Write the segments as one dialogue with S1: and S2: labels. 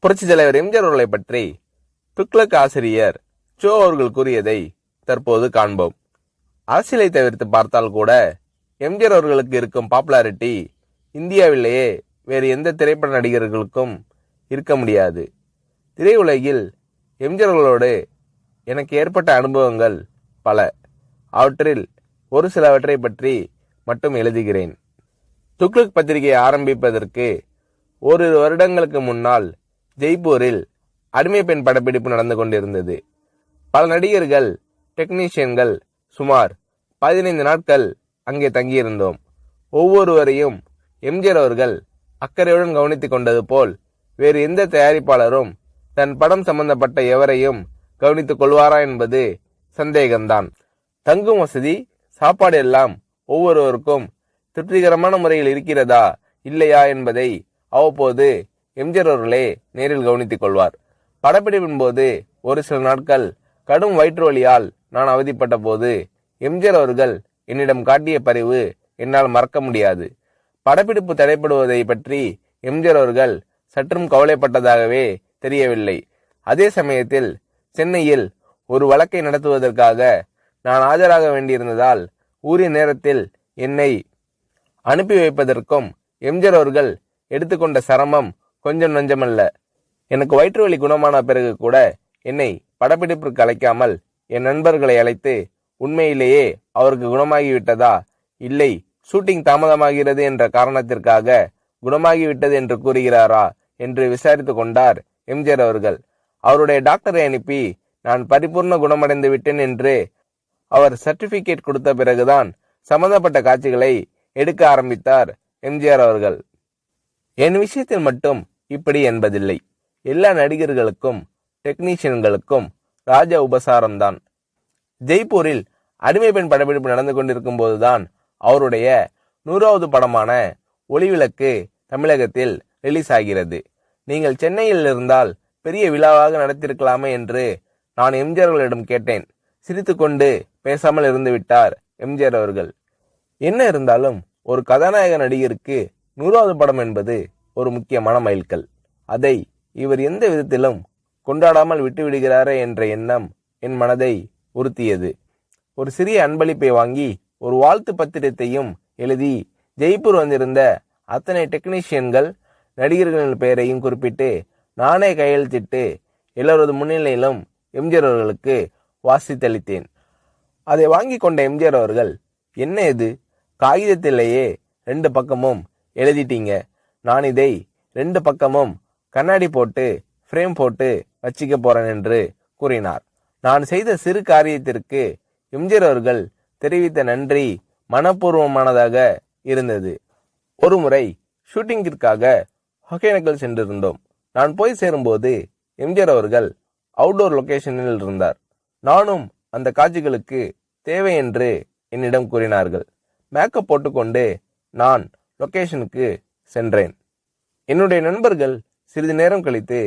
S1: புரட்சி தலைவர் எம்ஜிஆர் அவர்களை பற்றி துக்ளக் ஆசிரியர் சோ அவர்கள் கூறியதை தற்போது காண்போம். அரசியலை தவிர்த்து பார்த்தால் கூட எம்ஜிஆர் அவர்களுக்கு இருக்கும் பாப்புலாரிட்டி இந்தியாவிலேயே வேறு எந்த திரைப்பட நடிகர்களுக்கும் இருக்க முடியாது. திரையுலகில் எம்ஜிஆர் அவர்களோடு எனக்கு ஏற்பட்ட அனுபவங்கள் பல. அவற்றில் ஒரு சிலவற்றை பற்றி மட்டும் எழுதுகிறேன். துக்ளக் பத்திரிகை ஆரம்பிப்பதற்கு ஓரிரு வருடங்களுக்கு முன்னால் ஜெய்ப்பூரில் அடிமை பெண் படப்பிடிப்பு நடந்து கொண்டிருந்தது. பல நடிகர்கள், டெக்னீஷியன்கள் சுமார் 15 நாட்கள் அங்கே தங்கியிருந்தோம். ஒவ்வொருவரையும் எம்ஜிஆர் அவர்கள் அக்கறையுடன் கவனித்துக் கொண்டது போல் வேறு எந்த தயாரிப்பாளரும் தன் படம் சம்பந்தப்பட்ட எவரையும் கவனித்துக் கொள்வாரா என்பது சந்தேகம்தான். தங்கும் வசதி, சாப்பாடு எல்லாம் ஒவ்வொருவருக்கும் திருப்திகரமான முறையில் இருக்கிறதா இல்லையா என்பதை அவ்வப்போது எம்ஜிஆர் அவர்களே நேரில் கவனித்துக் கொள்வார். படப்பிடிப்பின் போது ஒரு சில நாட்கள் கடும் வயிற்று வலியால் நான் அவதிப்பட்ட போது எம்ஜிஆர் அவர்கள் என்னிடம் காட்டிய பரிவு என்னால் மறக்க முடியாது. படப்பிடிப்பு தடைப்படுவதை பற்றி எம்ஜிஆர் அவர்கள் சற்றும் கவலைப்பட்டதாகவே தெரியவில்லை. அதே சமயத்தில் சென்னையில் ஒரு வழக்கை நடத்துவதற்காக நான் ஆஜராக வேண்டியிருந்ததால் உரிய நேரத்தில் என்னை அனுப்பி வைப்பதற்கும் எம்ஜிஆர் அவர்கள் எடுத்துக்கொண்ட சிரமம் கொஞ்சம் நஞ்சமல்ல. எனக்கு வயிற்று வலி குணமான பிறகு கூட என்னை படப்பிடிப்பிற்கு அழைக்காமல் என் நண்பர்களை அழைத்து உண்மையிலேயே அவருக்கு குணமாகிவிட்டதா, இல்லை ஷூட்டிங் தாமதமாகிறது என்ற காரணத்திற்காக குணமாகிவிட்டது என்று கூறுகிறாரா என்று விசாரித்து கொண்டார் எம்ஜிஆர் அவர்கள். அவருடைய டாக்டரை அனுப்பி நான் பரிபூர்ண குணமடைந்து விட்டேன் என்று அவர் சர்டிபிகேட் கொடுத்த பிறகுதான் சம்பந்தப்பட்ட காட்சிகளை எடுக்க ஆரம்பித்தார் எம்ஜிஆர் அவர்கள். என் விஷயத்தில் மட்டும் இப்படி என்பதில்லை. எல்லா நடிகர்களுக்கும் டெக்னீஷியன்களுக்கும் ராஜ உபசாரம்தான். ஜெய்ப்பூரில் அடிமை பெண் படப்பிடிப்பு நடந்து கொண்டிருக்கும் போதுதான் அவருடைய 100வது படமான ஒளிவிளக்கு தமிழகத்தில் ரிலீஸ் ஆகிறது. நீங்கள் சென்னையில் இருந்தால் பெரிய விழாவாக நடத்திருக்கலாமே என்று நான் எம்ஜிஆர் அவர்களிடம் கேட்டேன். சிரித்துக்கொண்டு பேசாமல் இருந்து விட்டார் எம்ஜிஆர் அவர்கள். என்ன இருந்தாலும் ஒரு கதாநாயக நடிகருக்கு 100வது படம் என்பது ஒரு முக்கியமான மைல்கல். அதை இவர் எந்த விதத்திலும் கொண்டாடாமல் விட்டுவிடுகிறாரே என்ற எண்ணம் என் மனதை உறுத்தியது. ஒரு சிறிய அன்பளிப்பை வாங்கி ஒரு வாழ்த்து பத்திரத்தையும் எழுதி ஜெய்ப்பூர் வந்திருந்த அத்தனை டெக்னீஷியன்கள், நடிகர்களின் பெயரையும் குறிப்பிட்டு நானே கையெழுத்திட்டு எல்லோரது முன்னிலையிலும் எம்ஜிஆர் அவர்களுக்கு வாசித்தளித்தேன். அதை வாங்கி கொண்ட எம்ஜிஆர் அவர்கள், என்ன இது, காகிதத்திலேயே 2 பக்கமும் எழுதிட்டீங்க, நான் இதை 2 பக்கமும் கண்ணாடி போட்டு ஃப்ரேம் போட்டு வச்சிக்க போறேன் என்று கூறினார். நான் செய்த சிறு காரியத்திற்கு எம்ஜிஆர் அவர்கள் தெரிவித்த நன்றி மனப்பூர்வமானதாக இருந்தது. ஒரு முறை ஷூட்டிங்கிற்காக ஒகேனக்கல் சென்றிருந்தோம். நான் போய் சேரும்போது எம்ஜிஆர் அவர்கள் அவுட்டோர் லொகேஷனில் இருந்தார். நானும் அந்த காட்சிகளுக்கு தேவை என்று என்னிடம் கூறினார்கள். மேக்கப் போட்டுக்கொண்டு நான் லொகேஷனுக்கு சென்றேன். என்னுடைய நண்பர்கள் சிறிது நேரம் கழித்து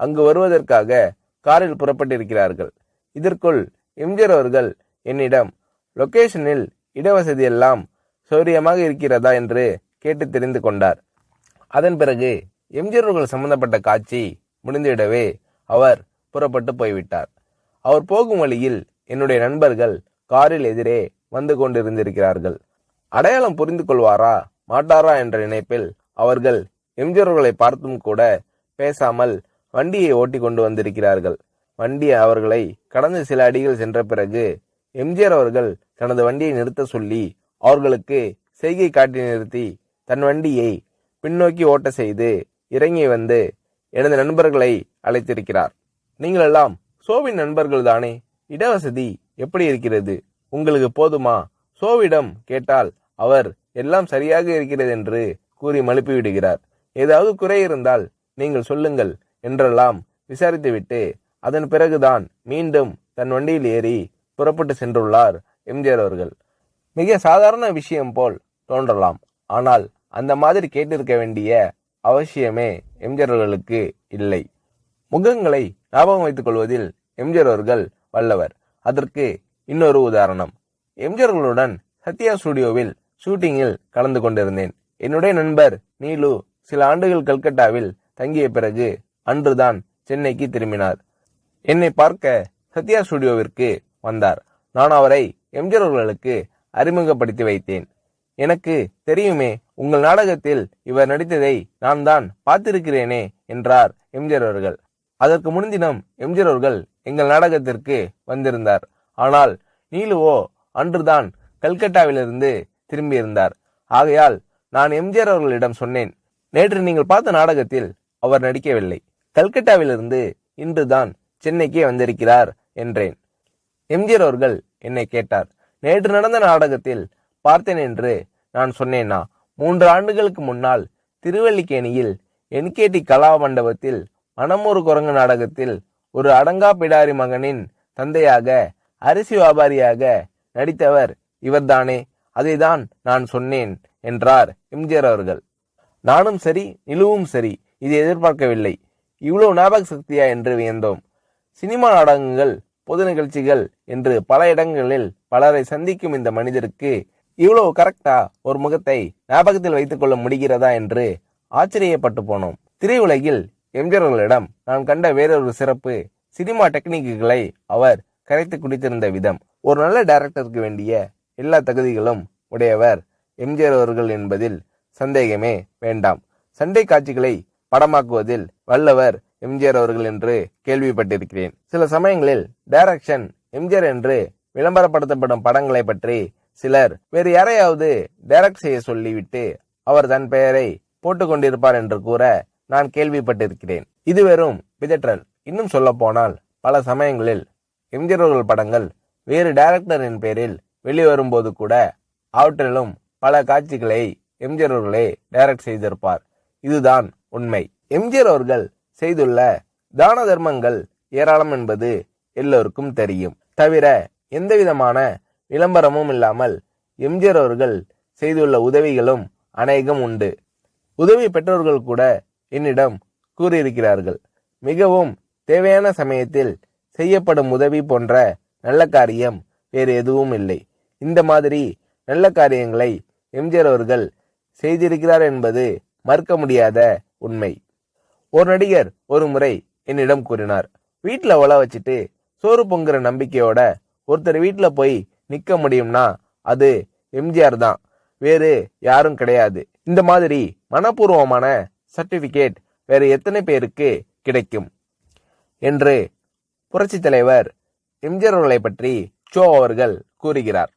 S1: அங்கு வருவதற்காக காரில் புறப்பட்டிருக்கிறார்கள். இதற்குள் எம்ஜிஆர் அவர்கள் என்னிடம் லொகேஷனில் இடவசதி எல்லாம் சௌரியமாக இருக்கிறதா என்று கேட்டு தெரிந்து கொண்டார். அதன் பிறகு எம்ஜிஆர் அவர்கள் சம்பந்தப்பட்ட காட்சி முடிந்துவிடவே அவர் புறப்பட்டு போய்விட்டார். அவர் போகும் வழியில் என்னுடைய நண்பர்கள் காரில் எதிரே வந்து கொண்டிருந்திருக்கிறார்கள். அடையாளம் புரிந்து கொள்வாரா மாட்டாரா என்ற நினைப்பில் அவர்கள் எம்ஜிஆர் அவர்களை பார்த்தும் கூட பேசாமல் வண்டியை ஓட்டி கொண்டு வந்திருக்கிறார்கள். வண்டி அவர்களை கடந்து சில அடிகள் சென்ற பிறகு எம்ஜிஆர் அவர்கள் தனது வண்டியை நிறுத்த சொல்லி அவர்களுக்கு செய்கை காட்டி நிறுத்தி தன் வண்டியை பின்னோக்கி ஓட்ட செய்து இறங்கி வந்து எனது நண்பர்களை அழைத்திருக்கிறார். நீங்கள் எல்லாம் சோவின் நண்பர்கள் தானே, இடவசதி எப்படி இருக்கிறது, உங்களுக்கு போதுமா? சோவிடம் கேட்டால் அவர் எல்லாம் சரியாக இருக்கிறது என்று கூறி மழுப்பி விடுகிறார். ஏதாவது குறை இருந்தால் நீங்கள் சொல்லுங்கள் என்றெல்லாம் விசாரித்துவிட்டு அதன் பிறகுதான் மீண்டும் தன் வண்டியில் ஏறி புறப்பட்டு சென்றுள்ளார் எம்ஜிஆர் அவர்கள். மிக சாதாரண விஷயம் போல் தோன்றலாம், ஆனால் அந்த மாதிரி கேட்டிருக்க வேண்டிய அவசியமே எம்ஜிஆர் அவர்களுக்கு இல்லை. முகங்களை ஞாபகம் வைத்துக் கொள்வதில் எம்ஜிஆர் அவர்கள் வல்லவர். அதற்கு இன்னொரு உதாரணம். எம்ஜிஆர் அவர்களுடன் சத்யா ஸ்டுடியோவில் ஷூட்டிங்கில் கலந்து கொண்டிருந்தேன். என்னுடைய நண்பர் நீலு சில ஆண்டுகள் கல்கட்டாவில் தங்கிய பிறகு அன்றுதான் சென்னைக்கு திரும்பினார். என்னை பார்க்க சத்யா ஸ்டுடியோவிற்கு வந்தார். நான் அவரை எம்ஜிஆர் அவர்களுக்கு அறிமுகப்படுத்தி வைத்தேன். எனக்கு தெரியுமே, உங்கள் நாடகத்தில் இவர் நடித்ததை நான் தான் பார்த்திருக்கிறேனே என்றார் எம்ஜிஆர் அவர்கள். அதற்கு முன்தினம் எம்ஜிஆர் அவர்கள் எங்கள் நாடகத்திற்கு வந்திருந்தார். ஆனால் நீலுவோ அன்றுதான் கல்கட்டாவிலிருந்து திரும்பியிருந்தார். ஆகையால் நான் எம்ஜிஆர் அவர்களிடம் சொன்னேன், நேற்று நீங்கள் பார்த்த நாடகத்தில் அவர் நடிக்கவில்லை. கல்கட்டாவிலிருந்து இன்றுதான் சென்னைக்கே வந்திருக்கிறார் என்றேன். எம்ஜிஆர் அவர்கள் என்னை கேட்டார், நேற்று நடந்த நாடகத்தில் பார்த்தேன் என்று நான் சொன்னேனா? 3 ஆண்டுகளுக்கு முன்னால் திருவல்லிக்கேணியில் என்கேடி கலா மண்டபத்தில் மனமொரு குரங்கு நாடகத்தில் ஒரு அடங்கா பிடாரி மகனின் தந்தையாக அரிசி வியாபாரியாக நடித்தவர் இவர்தானே, அதைதான் நான் சொன்னேன் என்றார் எம்ஜிஆர் அவர்கள். நானும் சரி, நிலுவும் சரி, இதை எதிர்பார்க்கவில்லை. இவ்வளவு ஞாபக சக்தியா என்று வியந்தோம். சினிமா நாடகங்கள், பொது நிகழ்ச்சிகள் என்று பல இடங்களில் பலரை சந்திக்கும் இந்த மனிதருக்கு இவ்வளவு கரெக்டா ஒரு முகத்தை ஞாபகத்தில் வைத்துக் கொள்ள முடிகிறதா என்று ஆச்சரியப்பட்டு போனோம். திரையுலகில் எம்ஜிஆர் அவர்களிடம் நான் கண்ட வேறொரு சிறப்பு, சினிமா டெக்னிக்குகளை அவர் கரைத்து குடித்திருந்த விதம். ஒரு நல்ல டைரக்டருக்கு வேண்டிய எல்லா தகுதிகளும் உடையவர் எம்ஜிஆர் அவர்கள் என்பதில் சந்தேகமே வேண்டாம். சண்டை காட்சிகளை படமாக்குவதில் வல்லவர் எம்ஜிஆர் அவர்கள் என்று கேள்விப்பட்டிருக்கிறேன். சில சமயங்களில் டைரக்ஷன் எம்ஜிஆர் என்று விளம்பரப்படுத்தப்படும் படங்களை பற்றி சிலர் வேறு யாரையாவது டைரக்ட் செய்ய சொல்லிவிட்டு அவர் தன் பெயரை போட்டுக் கொண்டிருப்பார் என்று கூற நான் கேள்விப்பட்டிருக்கிறேன். இது வெறும் பிதற்றல். இன்னும் சொல்ல போனால் பல சமயங்களில் எம்ஜிஆர் அவர்கள் படங்கள் வேறு டைரக்டரின் பெயரில் வெளிவரும்போது கூட அவற்றிலும் பல காட்சிகளை எம்ஜிஆர் அவர்களே டைரக்ட் செய்திருப்பார். இதுதான் உண்மை. எம்ஜிஆர் அவர்கள் செய்துள்ள தான தர்மங்கள் ஏராளம் என்பது எல்லோருக்கும் தெரியும். தவிர எந்தவிதமான விளம்பரமும் இல்லாமல் எம்ஜிஆர் அவர்கள் செய்துள்ள உதவிகளும் அநேகம் உண்டு. உதவி பெற்றோர்கள் கூட என்னிடம் கூறியிருக்கிறார்கள். மிகவும் தேவையான சமயத்தில் செய்யப்படும் உதவி போன்ற நல்ல காரியம் வேறு எதுவும் இல்லை. இந்த மாதிரி நல்ல காரியங்களை எம்ஜிஆர் அவர்கள் செய்திருக்கிறார் என்பது மறுக்க முடியாத உண்மை. ஒரு நடிகர் ஒரு முறை என்னிடம் கூறினார், வீட்டுல ஒல வச்சுட்டு சோறு பொங்குற நம்பிக்கையோட ஒருத்தர் வீட்டுல போய் நிக்க முடியும்னா அது எம்ஜிஆர் தான், வேறு யாரும் கிடையாது. இந்த மாதிரி மனப்பூர்வமான சர்டிபிகேட் வேறு எத்தனை பேருக்கு கிடைக்கும் என்று புரட்சி தலைவர் எம்ஜிஆர் அவர்களை பற்றி சோ அவர்கள் கூறுகிறார்.